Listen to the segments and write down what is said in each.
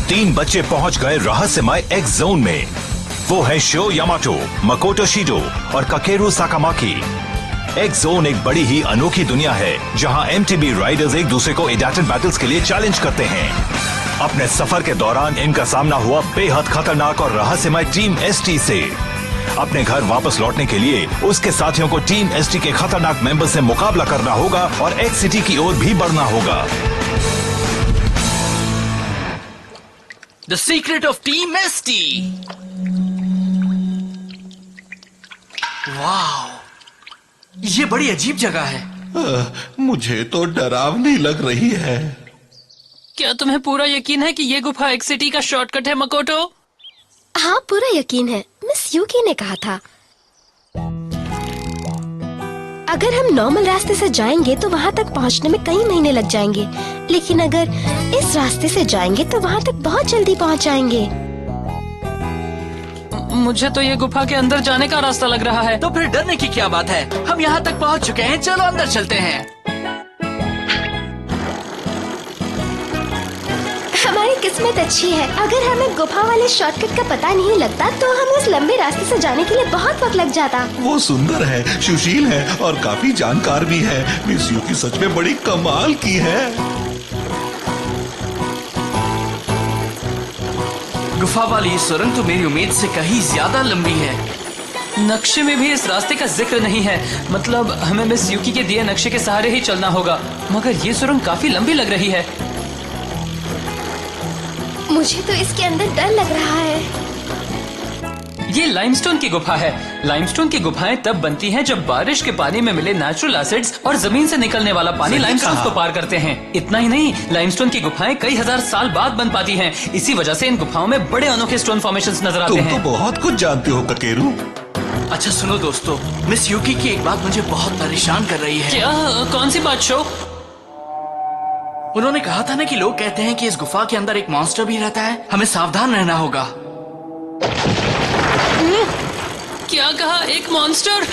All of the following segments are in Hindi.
3 बच्चे पहुंच गए रहस्यमय एक्स जोन में। वो है शो यामाटो, मकोटो शिडो और काकेरू साकामाकी। एक्स जोन एक बड़ी ही अनोखी दुनिया है जहां एमटीबी राइडर्स एक दूसरे को एडाटन बैटल्स के लिए चैलेंज करते हैं। अपने सफर के दौरान इनका सामना हुआ बेहद खतरनाक और रहस्यमय टीम एसटी से। अपने घर वापस लौटने के लिए उसके साथियों को टीम एसटी के खतरनाक मेंबर से मुकाबला करना होगा और एक्स सिटी की ओर भी बढ़ना होगा। The secret of team ST. वाह, ये बड़ी अजीब जगह है। मुझे तो डरावनी लग रही है। क्या तुम्हें पूरा यकीन है कि ये गुफा एक्स सिटी का शॉर्टकट है मकोटो? हाँ, पूरा यकीन है। मिस यूकी ने कहा था अगर हम नॉर्मल रास्ते से जाएंगे तो वहाँ तक पहुँचने में कई महीने लग जाएंगे, लेकिन अगर इस रास्ते से जाएंगे तो वहाँ तक बहुत जल्दी पहुँच जाएंगे। मुझे तो ये गुफा के अंदर जाने का रास्ता लग रहा है। तो फिर डरने की क्या बात है? हम यहाँ तक पहुँच चुके हैं, चलो अंदर चलते हैं। हमारी किस्मत अच्छी है। अगर हमें गुफा वाले शॉर्टकट का पता नहीं लगता तो हमें उस लंबे रास्ते से जाने के लिए बहुत वक्त लग जाता। वो सुंदर है, सुशील है और काफी जानकार भी है। मिस यूकी सच में बड़ी कमाल की है। गुफा वाली ये सुरंग तो मेरी उम्मीद से कहीं ज्यादा लंबी है। नक्शे में भी इस रास्ते का जिक्र नहीं है। मतलब हमें मिस यूकी के दिए नक्शे के सहारे ही चलना होगा, मगर ये सुरंग काफी लंबी लग रही है। मुझे तो इसके अंदर डर लग रहा है। ये लाइमस्टोन की गुफा है। लाइमस्टोन की गुफाएं तब बनती हैं जब बारिश के पानी में मिले नेचुरल एसिड्स और जमीन से निकलने वाला पानी लाइमस्टोन को पार करते हैं। इतना ही नहीं, लाइमस्टोन की गुफाएं कई हजार साल बाद बन पाती हैं। इसी वजह से इन गुफाओं में बड़े अनोखे स्टोन फॉर्मेशंस नजर आते हैं। तुम तो बहुत कुछ जानते हो काकेरू। अच्छा सुनो दोस्तों, मिस यूकी की एक बात मुझे बहुत परेशान कर रही है। क्या? कौन सी बात शो? उन्होंने कहा था ना कि लोग कहते हैं कि इस गुफा के अंदर एक मॉन्स्टर भी रहता है। हमें सावधान रहना होगा। क्या कहा? एक मॉन्स्टर?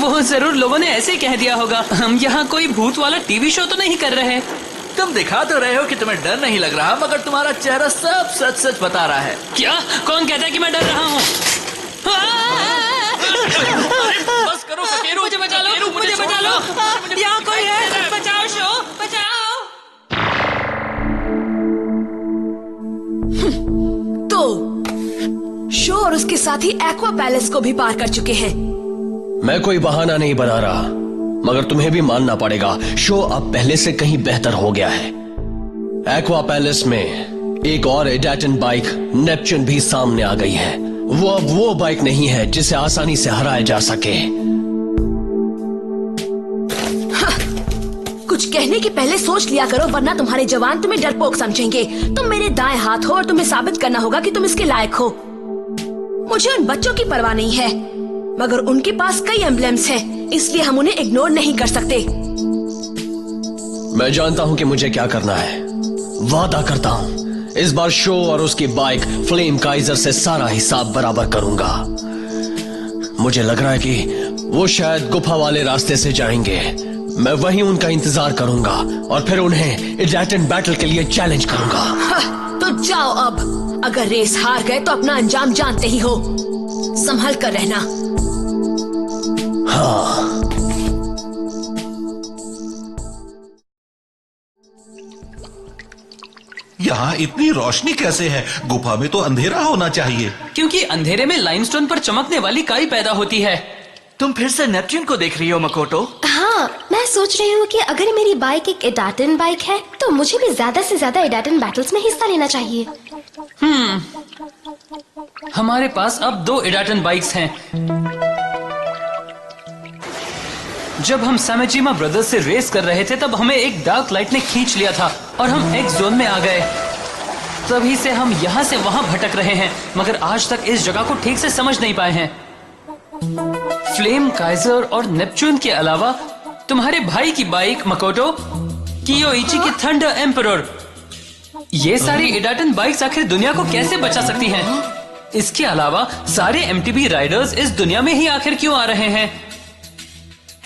वो जरूर लोगों ने ऐसे ही कह दिया होगा। हम यहाँ कोई भूत वाला टीवी शो तो नहीं कर रहे। तुम दिखा तो रहे हो कि तुम्हें डर नहीं लग रहा, मगर तुम्हारा चेहरा सब सच सच बता रहा है। क्या? कौन कहता है कि मैं डर रहा हूँ? बस करो काकेरू, मुझे बचा लो, मुझे बचा लो। यहाँ कोई है, बचाओ शो, बचाओ। तो शो और उसके साथी एक्वा पैलेस को भी पार कर चुके हैं। मैं कोई बहाना नहीं बना रहा, मगर तुम्हें भी मानना पड़ेगा, शो अब पहले से कहीं बेहतर हो गया है। एक्वा पैलेस में एक और एडाटन बाइक नेपच्यून भी सामने आ गई है। वो अब वो बाइक नहीं है जिसे आसानी से हराया जा सके। कुछ कहने के पहले सोच लिया करो, वरना तुम्हारे जवान तुम्हें डरपोक समझेंगे। तुम मेरे दाएं हाथ हो और तुम्हें साबित करना होगा कि तुम इसके लायक हो। मुझे उन बच्चों की परवाह नहीं है, मगर उनके पास कई एम्ब्लेम्स हैं, इसलिए हम उन्हें इग्नोर नहीं कर सकते। मैं जानता हूं कि मुझे क्या करना है। वादा करता हूं, इस बार शो और उसकी बाइक फ्लेम काइजर से सारा हिसाब बराबर करूंगा। मुझे लग रहा है कि वो शायद गुफा वाले रास्ते से जाएंगे। मैं वहीं उनका इंतजार करूंगा और फिर उन्हें एडाटन बैटल के लिए चैलेंज करूंगा। तो जाओ अब। अगर रेस हार गए तो अपना अंजाम जानते ही हो। संभल कर रहना। हाँ। यहाँ इतनी रोशनी कैसे है? गुफा में तो अंधेरा होना चाहिए। क्योंकि अंधेरे में लाइमस्टोन पर चमकने वाली काई पैदा होती है। तुम फिर से नेपच्यून को देख रही हो मकोटो? हाँ, मैं सोच रही हूँ कि अगर मेरी बाइक एक एडाटन बाइक है तो मुझे भी ज्यादा से ज्यादा एडाटन बैटल्स में हिस्सा लेना चाहिए। हमारे पास अब 2 एडाटन बाइक्स हैं। जब हम सामेजिमा ब्रदर्स से रेस कर रहे थे तब हमें एक डार्क लाइट ने खींच लिया था और हम एक्स जोन में आ गए। तभी से हम यहाँ से वहाँ भटक रहे हैं, मगर आज तक इस जगह को ठीक से समझ नहीं पाए हैं। फ्लेम काइजर और नेपच्यून के अलावा तुम्हारे भाई की बाइक मकोटो, कियोइची की थंडर एम्परर, ये सारी एडाटन बाइक्स आखिर दुनिया को कैसे बचा सकती हैं? इसके अलावा सारे एमटीबी राइडर्स इस दुनिया में ही आखिर क्यों आ रहे हैं?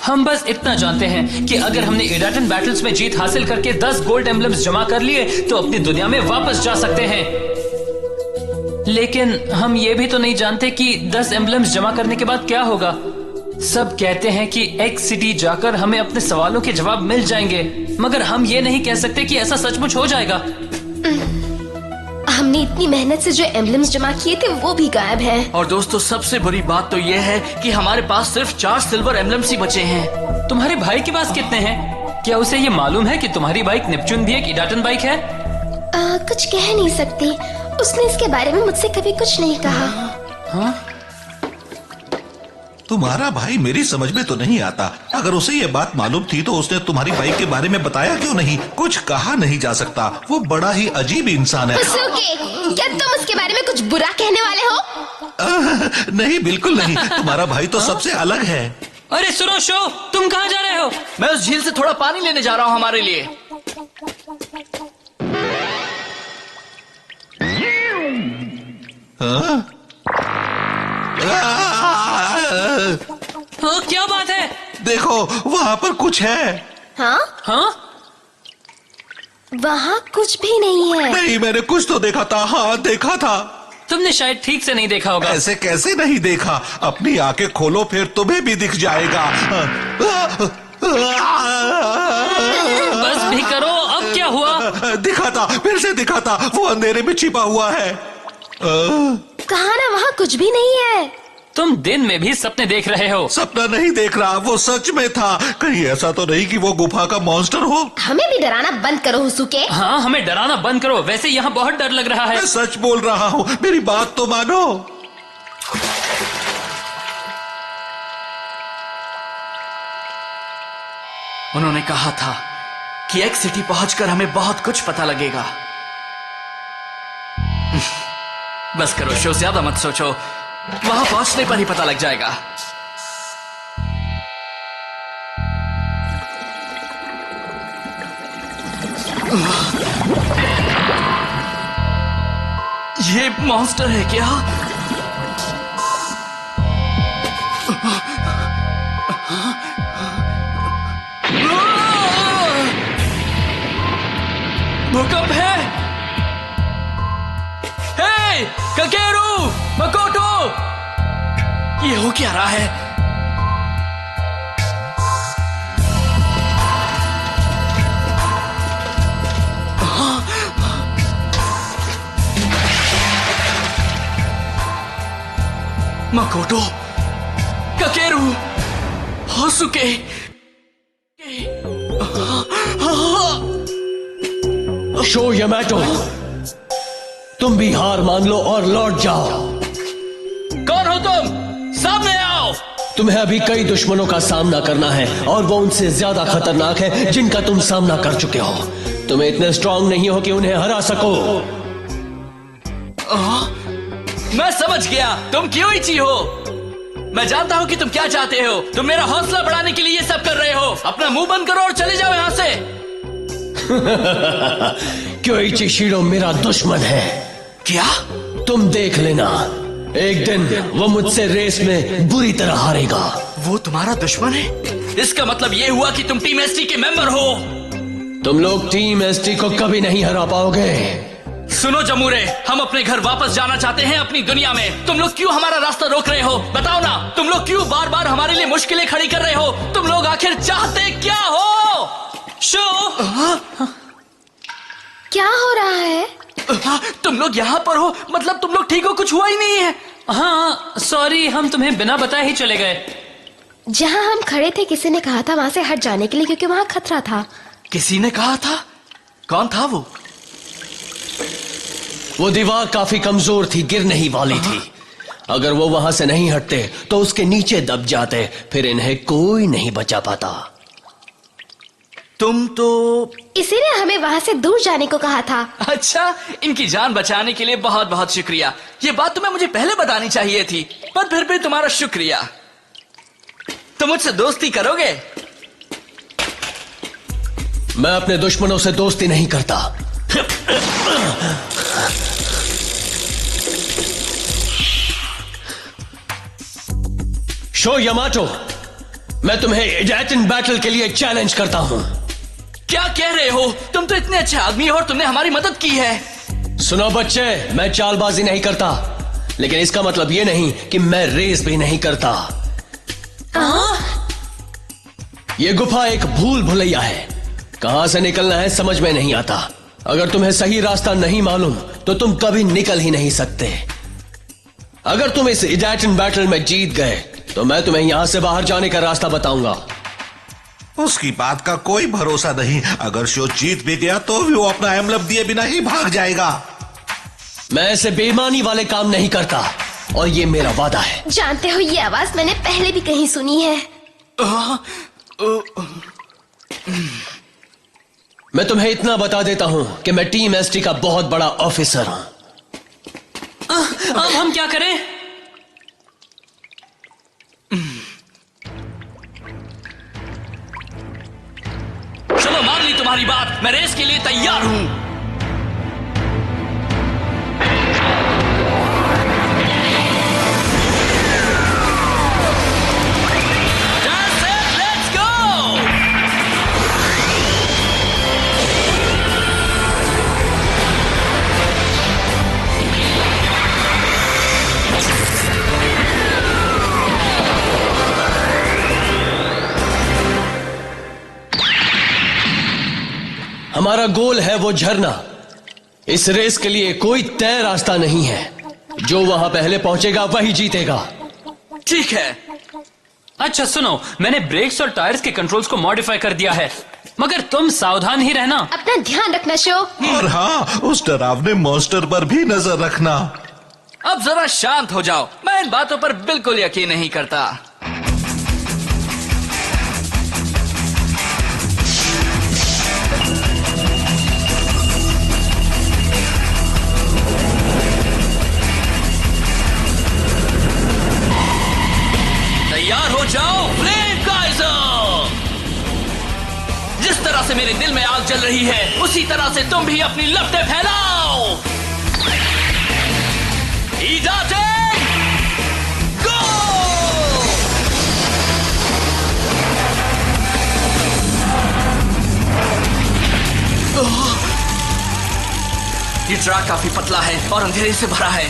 हम बस इतना जानते हैं कि अगर हमने एडाटन बैटल्स में जीत हासिल करके 10 गोल्ड एम्बलम्स जमा कर लिए तो अपनी दुनिया में वापस जा सकते हैं। लेकिन हम ये भी तो नहीं जानते कि 10 एम्बलम्स जमा करने के बाद क्या होगा। सब कहते हैं कि एक्स सिटी जाकर हमें अपने सवालों के जवाब मिल जाएंगे, मगर हम ये नहीं कह सकते कि ऐसा सचमुच हो जाएगा। हमने इतनी मेहनत से जो एम्बलम्स जमा किए थे वो भी गायब हैं। और दोस्तों, सबसे बुरी बात तो ये है कि हमारे पास सिर्फ 4 सिल्वर एम्बलम्स ही बचे हैं। तुम्हारे भाई के पास कितने हैं? क्या उसे ये मालूम है कि तुम्हारी बाइक नेपच्यून भी एक इडाटन बाइक है? कुछ कह नहीं सकती, उसने इसके बारे में मुझसे कभी कुछ नहीं कहा। हाँ? तुम्हारा भाई मेरी समझ में तो नहीं आता। अगर उसे ये बात मालूम थी तो उसने तुम्हारी बाइक के बारे में बताया क्यों नहीं? कुछ कहा नहीं जा सकता, वो बड़ा ही अजीब इंसान है। क्या तुम उसके बारे में कुछ बुरा कहने वाले हो? नहीं, बिल्कुल नहीं। तुम्हारा भाई तो सबसे अलग है। अरे सुनो शो, तुम कहाँ जा रहे हो? मैं उस झील से थोड़ा पानी लेने जा रहा हूँ हमारे लिए। हाँ? हाँ, क्या बात है? देखो, वहाँ पर कुछ है। हाँ? हाँ? वहाँ कुछ भी नहीं है। नहीं, मैंने कुछ तो देखा था। हाँ, देखा था। तुमने शायद ठीक से नहीं देखा होगा। ऐसे कैसे नहीं देखा? अपनी आंखें खोलो, फिर तुम्हें भी दिख जाएगा। बस भी करो, अब क्या हुआ? दिखा था, फिर से दिखा था। वो अंधेरे में छिपा हुआ है। कहा ना, वहाँ कुछ भी नहीं है। तुम दिन में भी सपने देख रहे हो। सपना नहीं देख रहा, वो सच में था। कहीं ऐसा तो नहीं कि वो गुफा का मॉन्स्टर हो? हमें भी डराना बंद करो हुसुके। हाँ, हमें डराना बंद करो। वैसे यहाँ बहुत डर लग रहा है। मैं सच बोल रहा हूँ, मेरी बात तो मानो। उन्होंने कहा था कि एक्स सिटी पहुंचकर हमें बहुत कुछ पता लगेगा। बस करो शो, ज्यादा मत सोचो। वहां पहुंचने पर ही पता लग जाएगा। ये मॉन्स्टर है क्या? भूकंप है। हे ककेरू, मकोटो, ये हो क्या रहा है? मकोटो, ककेरू, होसुके। शो यामाटो, तुम भी हार मान लो और लौट जाओ। कौन हो तुम? सामने आओ। तुम्हें अभी कई दुश्मनों का सामना करना है और वो उनसे ज्यादा खतरनाक है जिनका तुम सामना कर चुके हो। तुम्हें इतने स्ट्रांग नहीं हो कि उन्हें हरा सको। मैं समझ गया, तुम क्यों इची हो। मैं जानता हूँ कि तुम क्या चाहते हो। तुम मेरा हौसला बढ़ाने के लिए ये सब कर रहे हो। अपना मुंह बंद करो और चले जाओ यहाँ से। क्योइची शिरो मेरा दुश्मन है। क्या? तुम देख लेना, एक दिन वो मुझसे रेस में बुरी तरह हारेगा। वो तुम्हारा दुश्मन है? इसका मतलब ये हुआ कि तुम टीम एसटी के मेंबर हो। तुम लोग टीम एसटी को कभी नहीं हरा पाओगे। सुनो जमूरे, हम अपने घर वापस जाना चाहते हैं, अपनी दुनिया में। तुम लोग क्यों हमारा रास्ता रोक रहे हो? बताओ ना, तुम लोग क्यों बार बार हमारे लिए मुश्किलें खड़ी कर रहे हो? तुम लोग आखिर चाहते क्या हो? शो, क्या हो रहा है? तुम लोग यहाँ पर हो, मतलब तुम लोग ठीक हो? कुछ हुआ ही नहीं है? हाँ सॉरी, हम तुम्हें बिना बताए ही चले गए। जहाँ हम खड़े थे किसी ने कहा था वहाँ से हट जाने के लिए, क्योंकि वहाँ खतरा था। किसी ने कहा था? कौन था वो? वो दीवार काफी कमजोर थी, गिर नहीं वाली थी। अगर वो वहां से नहीं हटते तो उसके नीचे दब जाते, फिर इन्हें कोई नहीं बचा पाता। तुम तो इसीलिए हमें वहाँ से दूर जाने को कहा था। अच्छा, इनकी जान बचाने के लिए बहुत बहुत शुक्रिया। ये बात तुम्हें मुझे पहले बतानी चाहिए थी, पर फिर भी तुम्हारा शुक्रिया। तुम मुझसे दोस्ती करोगे? मैं अपने दुश्मनों से दोस्ती नहीं करता। शो यामाटो, मैं तुम्हें इडाटन बैटल के लिए चैलेंज करता हूं। क्या कह रहे हो? तुम तो इतने अच्छे आदमी हो और तुमने हमारी मदद की है। सुनो बच्चे, मैं चालबाजी नहीं करता, लेकिन इसका मतलब ये नहीं कि मैं रेस भी नहीं करता। ये गुफा एक भूल भुलैया है। कहां से निकलना है समझ में नहीं आता। अगर तुम्हें सही रास्ता नहीं मालूम तो तुम कभी निकल ही नहीं सकते। अगर तुम इस इडैटन बैटल में जीत गए तो मैं तुम्हें यहां से बाहर जाने का रास्ता बताऊंगा। उसकी बात का कोई भरोसा नहीं। अगर शो जीत भी गया तो भी वो अपना एमलेट दिए बिना ही भाग जाएगा। मैं ऐसे बेईमानी वाले काम नहीं करता और ये मेरा वादा है। जानते हो, ये आवाज मैंने पहले भी कहीं सुनी है। मैं तुम्हें इतना बता देता हूं कि मैं टीम एसटी का बहुत बड़ा ऑफिसर हूं। अब हम क्या करें? चलो, मान ली तुम्हारी बात। मैं रेस के लिए तैयार हूं। Let's go! हमारा गोल है वो झरना। इस रेस के लिए कोई तय रास्ता नहीं है। जो वहां पहले पहुंचेगा वही जीतेगा। ठीक है। अच्छा सुनो, मैंने ब्रेक्स और टायर्स के कंट्रोल्स को मॉडिफाई कर दिया है, मगर तुम सावधान ही रहना। अपना ध्यान रखना शो। और हाँ, उस डरावने मॉन्स्टर पर भी नजर रखना। अब जरा शांत हो जाओ। मैं इन बातों पर बिल्कुल यकीन नहीं करता। तैयार हो जाओ, फ्लेम काइजर! जिस तरह से मेरे दिल में आग जल रही है, उसी तरह से तुम भी अपनी लपटें फैलाओ। इडाटेन, गो! ये ट्रैक काफी पतला है और अंधेरे से भरा है।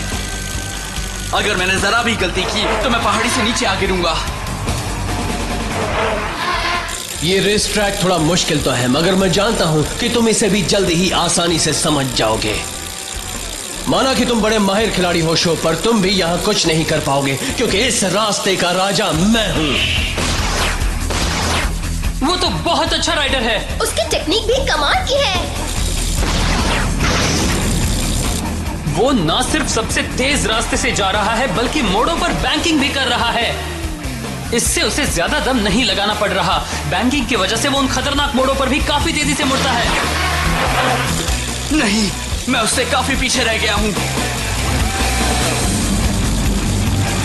अगर मैंने जरा भी गलती की तो मैं पहाड़ी से नीचे आ गिरूंगा। ये रेस ट्रैक थोड़ा मुश्किल तो है, मगर मैं जानता हूं कि तुम इसे भी जल्द ही आसानी से समझ जाओगे। माना कि तुम बड़े माहिर खिलाड़ी हो शो, पर तुम भी यहां कुछ नहीं कर पाओगे क्योंकि इस रास्ते का राजा मैं हूं। वो तो बहुत अच्छा राइडर है। उसकी टेक्निक भी कमाल की है। वो ना सिर्फ सबसे तेज रास्ते से जा रहा है, बल्कि मोड़ों पर बैंकिंग भी कर रहा है। इससे उसे ज्यादा दम नहीं लगाना पड़ रहा। बैंकिंग की वजह से वो उन खतरनाक मोड़ों पर भी काफी तेजी से मुड़ता है। नहीं, मैं उससे काफी पीछे रह गया हूं।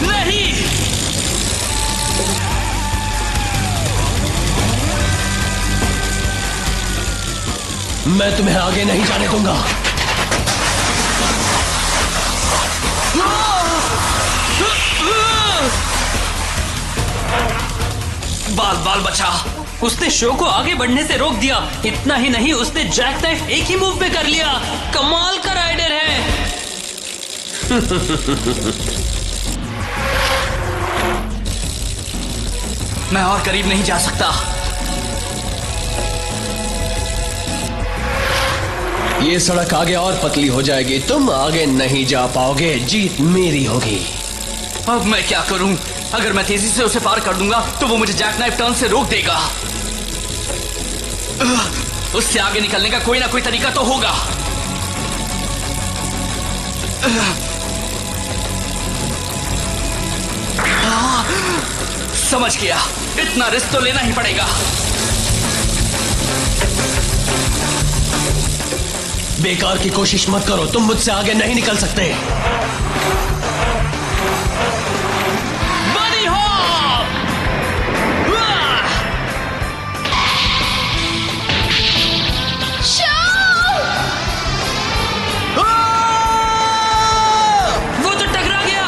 नहीं, मैं तुम्हें आगे नहीं जाने दूंगा। बाल बाल बचा। उसने शो को आगे बढ़ने से रोक दिया। इतना ही नहीं, उसने जैक नाइफ एक ही मूव पे कर लिया। कमाल का राइडर है। मैं और करीब नहीं जा सकता। ये सड़क आगे और पतली हो जाएगी, तुम आगे नहीं जा पाओगे। जीत मेरी होगी। अब मैं क्या करूं? अगर मैं तेजी से उसे पार कर दूंगा तो वो मुझे जैक नाइफ टर्न से रोक देगा। उससे आगे निकलने का कोई ना कोई तरीका तो होगा। समझ गया, इतना रिस्क तो लेना ही पड़ेगा। बेकार की कोशिश मत करो, तुम मुझसे आगे नहीं निकल सकते। बनी हॉप! वो तो टकरा गया।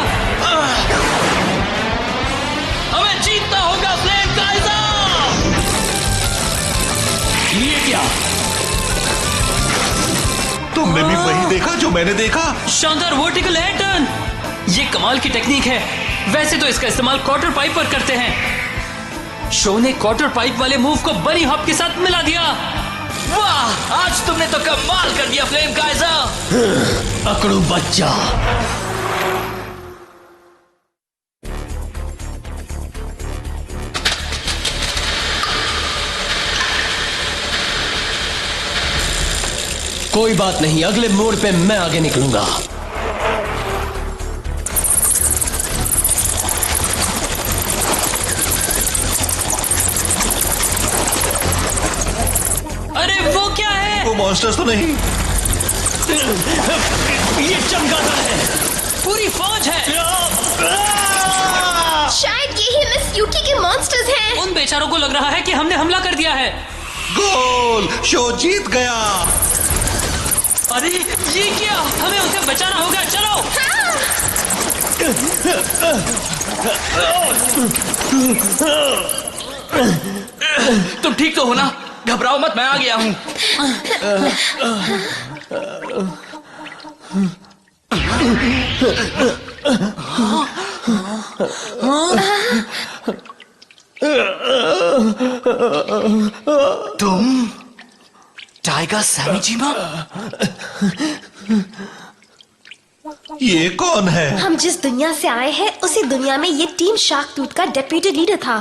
हमें जीतना होगा, फ्लेम काइजर! ये क्या? तुम तुमने भी वही देखा जो मैंने देखा? शानदार वर्टिकल हेड टर्न। ये कमाल की टेक्निक है। वैसे तो इसका इस्तेमाल क्वार्टर पाइप पर करते हैं। शो ने क्वार्टर पाइप वाले मूव को बनी हॉप के साथ मिला दिया। वाह, आज तुमने तो कमाल कर दिया फ्लेम काइजर। अकड़ू बच्चा। कोई बात नहीं, अगले मोड़ पे मैं आगे निकलूंगा। अरे वो क्या है? वो मॉन्स्टर्स तो नहीं? ये चमगादड़ है। पूरी फौज है। शायद यही मिस यूकी के मॉन्स्टर्स हैं। उन बेचारों को लग रहा है कि हमने हमला कर दिया है। गोल! शो जीत गया। अरे ये क्या? हमें उसे बचाना होगा, चलो। तुम ठीक तो हो ना? घबराओ मत, मैं आ गया हूँ। तुम टाइगर सैमीजीमा? ये कौन है? हम जिस दुनिया से आए हैं उसी दुनिया में ये टीम शार्क टूथ का डेप्यूटी लीडर था।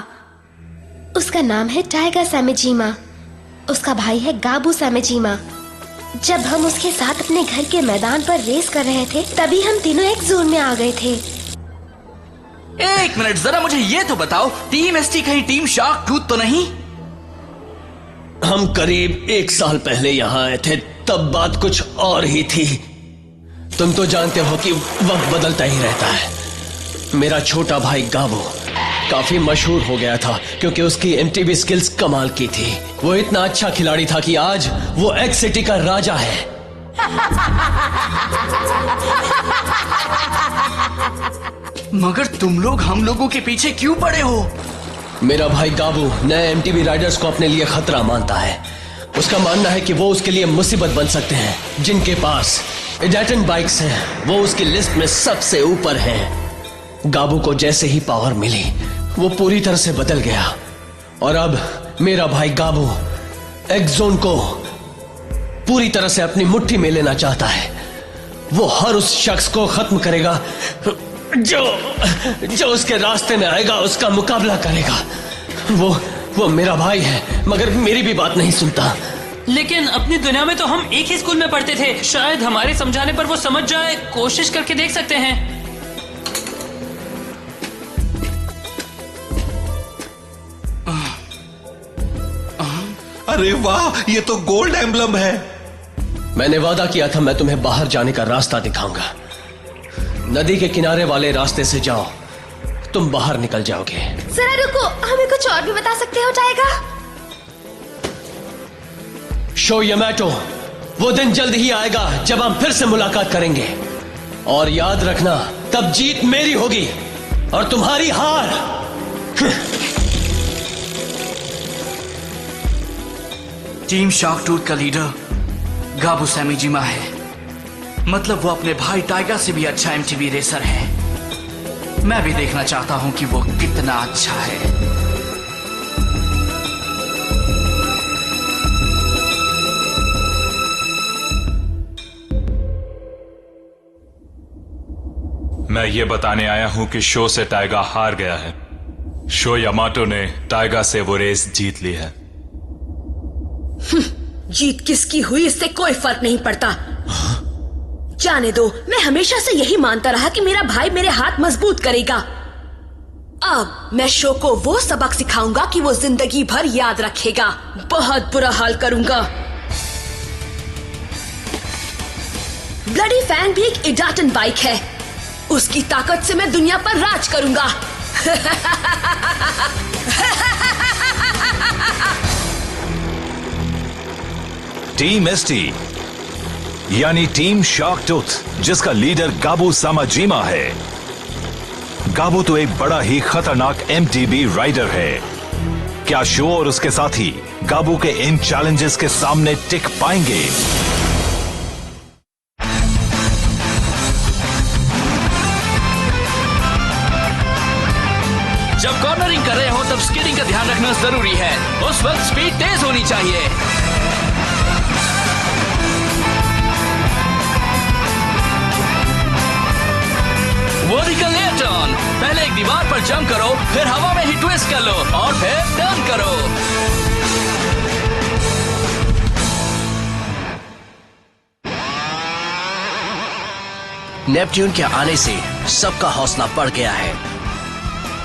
उसका नाम है टाइगर सैमीजीमा। उसका भाई है गाबू सैमीजीमा। जब हम उसके साथ अपने घर के मैदान पर रेस कर रहे थे तभी हम तीनों एक जोन में आ गए थे। एक मिनट, जरा मुझे ये तो बताओ, टीम एसटी कहीं टीम शार्क टूथ तो नहीं? हम करीब 1 साल पहले यहाँ आए थे, तब बात कुछ और ही थी। तुम तो जानते हो कि वक्त बदलता ही रहता है। मेरा छोटा भाई गाबू काफी मशहूर हो गया था क्योंकि उसकी एमटीबी स्किल्स कमाल की थी। वो इतना अच्छा खिलाड़ी था कि आज वो एक्स सिटी का राजा है। मगर तुम लोग हम लोगों के पीछे क्यों पड़े हो? मेरा भाई गाबू नए एमटीबी राइडर्स को अपने लिए खतरा मानता है। उसका मानना है कि वो उसके लिए मुसीबत बन सकते हैं। जिनके पास एडाटन बाइक्स हैं वो उसकी लिस्ट में सबसे ऊपर हैं। गाबू को जैसे ही पावर मिली वो पूरी तरह से बदल गया और अब मेरा भाई गाबू एक्स-जोन को पूरी तरह से अपनी मुट्ठी में लेना चाहता है। वो हर उस शख्स को खत्म करेगा जो उसके रास्ते में आएगा, उसका मुकाबला करेगा। वो मेरा भाई है मगर मेरी भी बात नहीं सुनता। लेकिन अपनी दुनिया में तो हम एक ही स्कूल में पढ़ते थे। शायद हमारे समझाने पर वो समझ जाए। कोशिश करके देख सकते हैं। अरे वाह, ये तो गोल्ड एम्बलम है। मैंने वादा किया था मैं तुम्हें बाहर जाने का रास्ता दिखाऊंगा। नदी के किनारे वाले रास्ते से जाओ, तुम बाहर निकल जाओगे। जरा रुको, हमें कुछ और भी बता सकते हो टाइगर? शो यामाटो, वो दिन जल्द ही आएगा जब हम फिर से मुलाकात करेंगे। और याद रखना, तब जीत मेरी होगी और तुम्हारी हार। टीम शार्क टूथ का लीडर गाबू सैमीजीमा है। मतलब वो अपने भाई टाइगर से भी अच्छा एमटीबी रेसर है। मैं भी देखना चाहता हूं कि वो कितना अच्छा है। मैं ये बताने आया हूं कि शो से टाइगर हार गया है। शो यामाटो ने टाइगर से वो रेस जीत ली है। जीत किसकी हुई इससे कोई फर्क नहीं पड़ता। जाने दो, मैं हमेशा से यही मानता रहा कि मेरा भाई मेरे हाथ मजबूत करेगा। अब मैं शो को वो सबक सिखाऊंगा कि वो जिंदगी भर याद रखेगा। बहुत बुरा हाल करूंगा। ब्लडी फैंग भी एक एडाटन बाइक है। उसकी ताकत से मैं दुनिया पर राज करूंगा। टीम एसटी यानी टीम शार्क टूथ, जिसका लीडर गाबू सामाजीमा है। गाबू तो एक बड़ा ही खतरनाक एमटीबी राइडर है। क्या शो और उसके साथी गाबू के इन चैलेंजेस के सामने टिक पाएंगे? का ध्यान रखना जरूरी है। उस वक्त स्पीड तेज होनी चाहिए। Vertical air turn. पहले एक दीवार पर जंप करो, फिर हवा में ही ट्विस्ट कर लो और फिर टर्न करो। नेपट्यून के आने से सबका हौसला बढ़ गया है।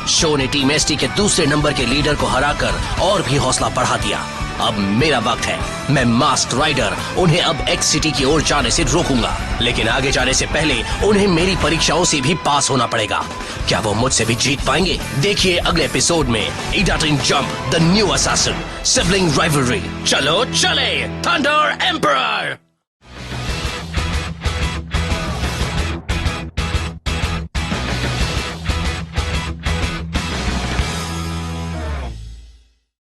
शो ने टीम एसटी के दूसरे नंबर के लीडर को हराकर और भी हौसला बढ़ा दिया। अब मेरा वक्त है। मैं मास्क राइडर उन्हें अब एक्स सिटी की ओर जाने से रोकूंगा, लेकिन आगे जाने से पहले उन्हें मेरी परीक्षाओं से भी पास होना पड़ेगा। क्या वो मुझसे भी जीत पाएंगे? देखिए अगले एपिसोड में इडाटिन jump the new assassin sibling rivalry. चलो चले थंडर